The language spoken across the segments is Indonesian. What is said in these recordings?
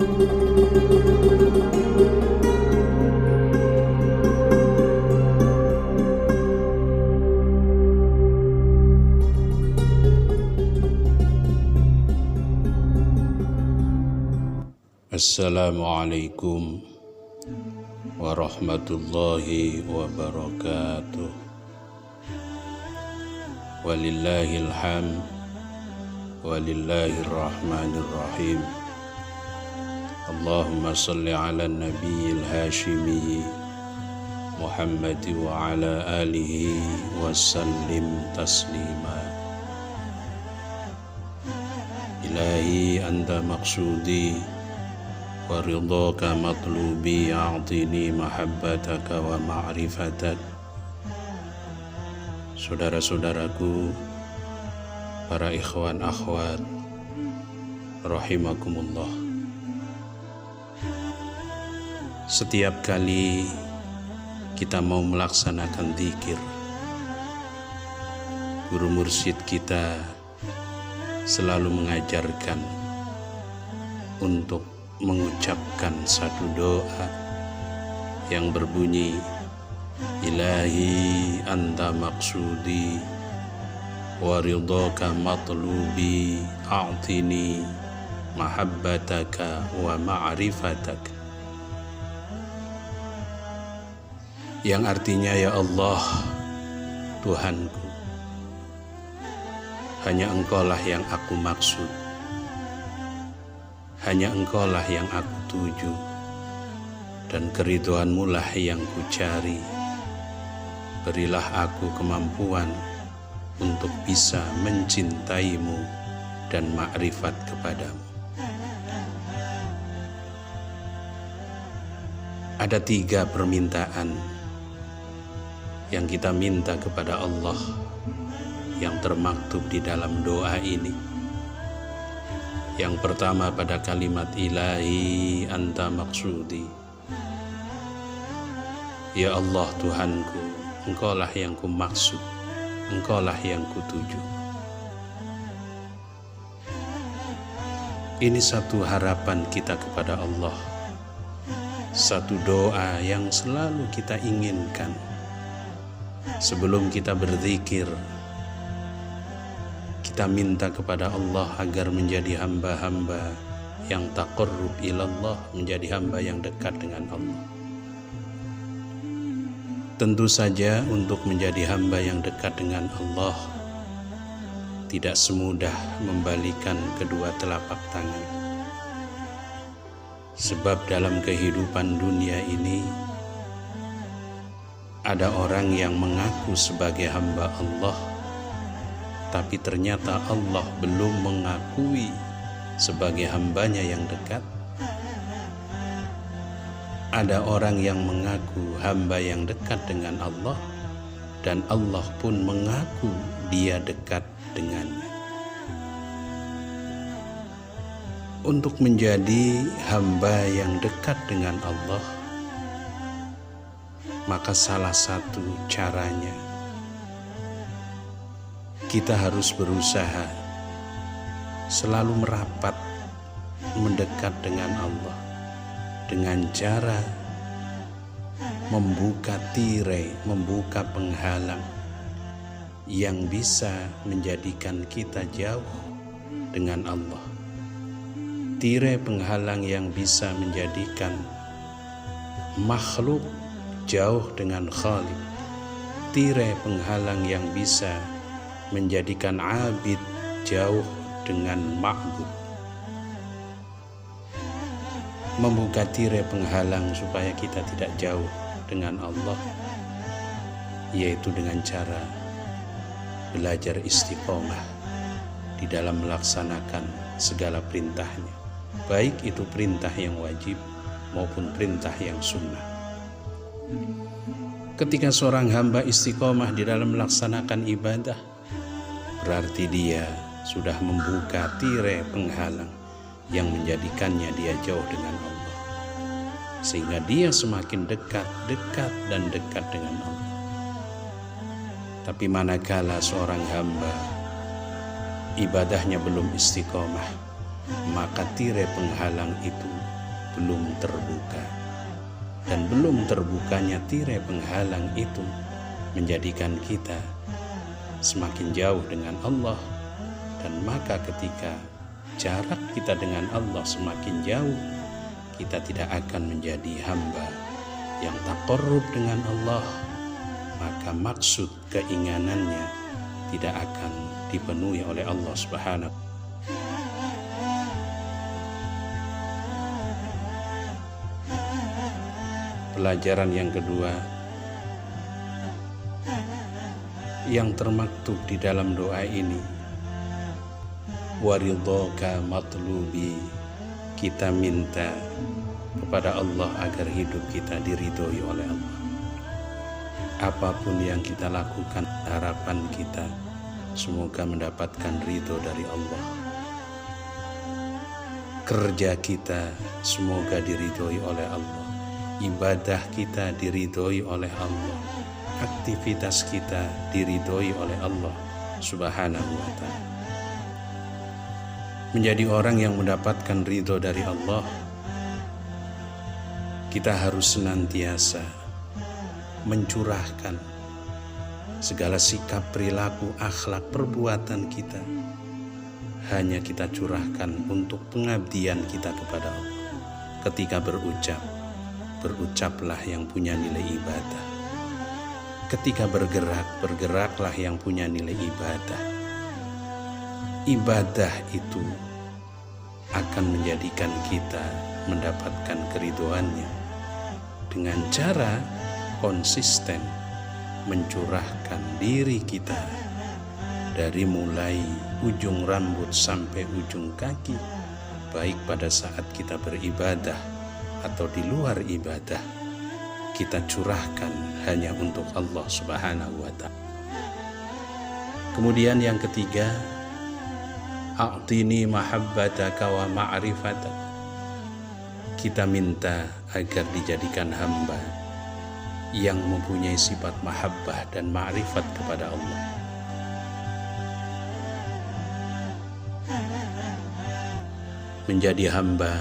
Assalamualaikum warahmatullahi wabarakatuh. Walillahil hamd walillahir rahmanir rahim. Allahumma salli ala nabiyil hashimi Muhammad wa ala alihi wa sallim taslima. Ilahi anta maqsudi wa ridhaka matlubi, a'tini mahabbataka wa ma'rifatak. Saudara-saudaraku, para ikhwan akhwat rahimakumullah, setiap kali kita mau melaksanakan zikir, guru mursyid kita selalu mengajarkan untuk mengucapkan satu doa yang berbunyi, Ilahi anta maksudi wa ridhaka matlubi, a'tini mahabbataka wa ma'rifatak. Yang artinya, ya Allah Tuhanku, hanya Engkaulah yang aku maksud, hanya Engkaulah yang aku tuju, dan keridhoanmu lah yang ku cari. Berilah aku kemampuan untuk bisa mencintaimu dan makrifat kepadamu. Ada 3 permintaan yang kita minta kepada Allah yang termaktub di dalam doa ini. Yang pertama pada kalimat Ilahi anta maksudi, ya Allah Tuhanku, Engkaulah yang ku maksud, Engkaulah yang ku tuju. Ini satu harapan kita kepada Allah, satu doa yang selalu kita inginkan sebelum kita berzikir. Kita minta kepada Allah agar menjadi hamba-hamba yang taqarrub ilallah, menjadi hamba yang dekat dengan Allah. Tentu saja untuk menjadi hamba yang dekat dengan Allah tidak semudah membalikan kedua telapak tangan. Sebab dalam kehidupan dunia ini ada orang yang mengaku sebagai hamba Allah, tapi ternyata Allah belum mengakui sebagai hambanya yang dekat. Ada orang yang mengaku hamba yang dekat dengan Allah, dan Allah pun mengaku dia dekat dengannya. Untuk menjadi hamba yang dekat dengan Allah, maka salah satu caranya, kita harus berusaha selalu merapat mendekat dengan Allah dengan cara membuka tirai, membuka penghalang yang bisa menjadikan kita jauh dengan Allah. Tirai penghalang yang bisa menjadikan makhluk jauh dengan Khalik. Tirai penghalang yang bisa menjadikan abid jauh dengan ma'bud. Membuka tirai penghalang supaya kita tidak jauh dengan Allah, yaitu dengan cara belajar istiqomah di dalam melaksanakan segala perintahnya, baik itu perintah yang wajib maupun perintah yang sunnah. Ketika seorang hamba istiqomah di dalam melaksanakan ibadah, berarti dia sudah membuka tirai penghalang yang menjadikannya dia jauh dengan Allah, sehingga dia semakin dekat dan dekat dengan Allah. Tapi manakala seorang hamba ibadahnya belum istiqomah, maka tirai penghalang itu belum terbuka. Dan belum terbukanya tirai penghalang itu menjadikan kita semakin jauh dengan Allah. Dan maka ketika jarak kita dengan Allah semakin jauh, kita tidak akan menjadi hamba yang taqarrub dengan Allah, maka maksud keinginannya tidak akan dipenuhi oleh Allah Subhanahu. Pelajaran yang kedua yang termaktub di dalam doa ini, waridhaka matlubi, kita minta kepada Allah agar hidup kita diridhoi oleh Allah. Apapun yang kita lakukan, harapan kita semoga mendapatkan ridho dari Allah. Kerja kita semoga diridhoi oleh Allah. Ibadah kita diridhoi oleh Allah. Aktivitas kita diridhoi oleh Allah Subhanahu wa ta'ala. Menjadi orang yang mendapatkan ridho dari Allah, kita harus senantiasa mencurahkan segala sikap, perilaku, akhlak, perbuatan kita, hanya kita curahkan untuk pengabdian kita kepada Allah. Ketika berucaplah yang punya nilai ibadah. Ketika bergerak, bergeraklah yang punya nilai ibadah. Ibadah itu akan menjadikan kita mendapatkan keridhoannya dengan cara konsisten mencurahkan diri kita dari mulai ujung rambut sampai ujung kaki, baik pada saat kita beribadah atau di luar ibadah, kita curahkan hanya untuk Allah Subhanahu wa ta'ala. Kemudian yang ketiga, a'tini mahabbataka wa ma'rifatak, kita minta agar dijadikan hamba yang mempunyai sifat mahabbah dan ma'rifat kepada Allah. Menjadi hamba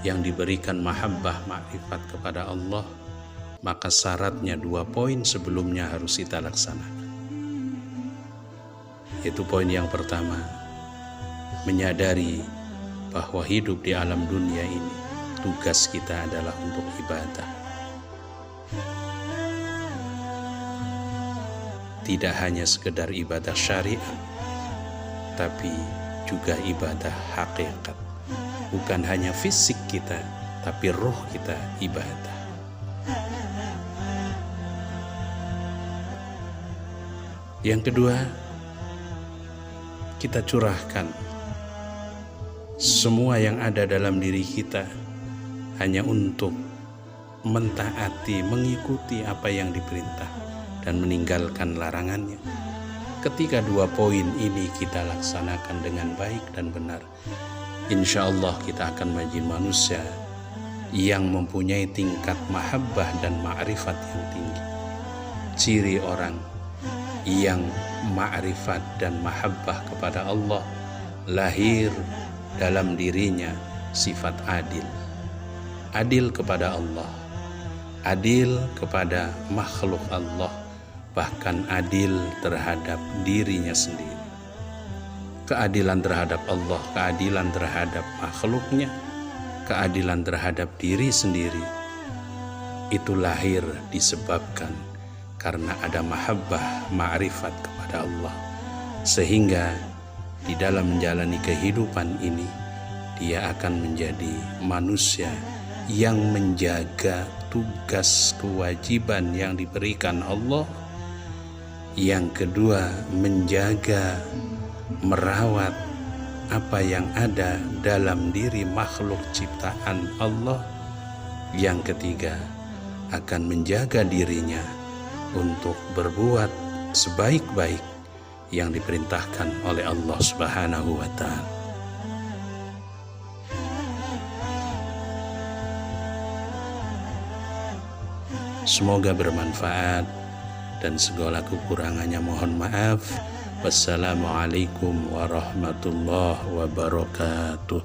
yang diberikan mahabbah ma'rifat kepada Allah, maka syaratnya 2 poin sebelumnya harus kita laksanakan. Yaitu poin yang pertama, menyadari bahwa hidup di alam dunia ini tugas kita adalah untuk ibadah. Tidak hanya sekedar ibadah syariat, tapi juga ibadah hakikat. Bukan hanya fisik kita, tapi roh kita ibadah. Yang kedua, kita curahkan semua yang ada dalam diri kita hanya untuk mentaati, mengikuti apa yang diperintah dan meninggalkan larangannya. Ketika 2 poin ini kita laksanakan dengan baik dan benar, insya Allah kita akan menjadi manusia yang mempunyai tingkat mahabbah dan ma'rifat yang tinggi. Ciri orang yang ma'rifat dan mahabbah kepada Allah, lahir dalam dirinya sifat adil. Adil kepada Allah, adil kepada makhluk Allah, bahkan adil terhadap dirinya sendiri. Keadilan terhadap Allah, keadilan terhadap makhluknya, keadilan terhadap diri sendiri, itu lahir disebabkan karena ada mahabbah, ma'rifat kepada Allah. Sehingga di dalam menjalani kehidupan ini, dia akan menjadi manusia yang menjaga tugas kewajiban yang diberikan Allah. Yang kedua, menjaga, merawat apa yang ada dalam diri makhluk ciptaan Allah. Yang ketiga, akan menjaga dirinya untuk berbuat sebaik-baik yang diperintahkan oleh Allah Subhanahu wa ta'ala. Semoga bermanfaat dan segala kekurangannya mohon maaf. Wassalamualaikum warahmatullahi wabarakatuh.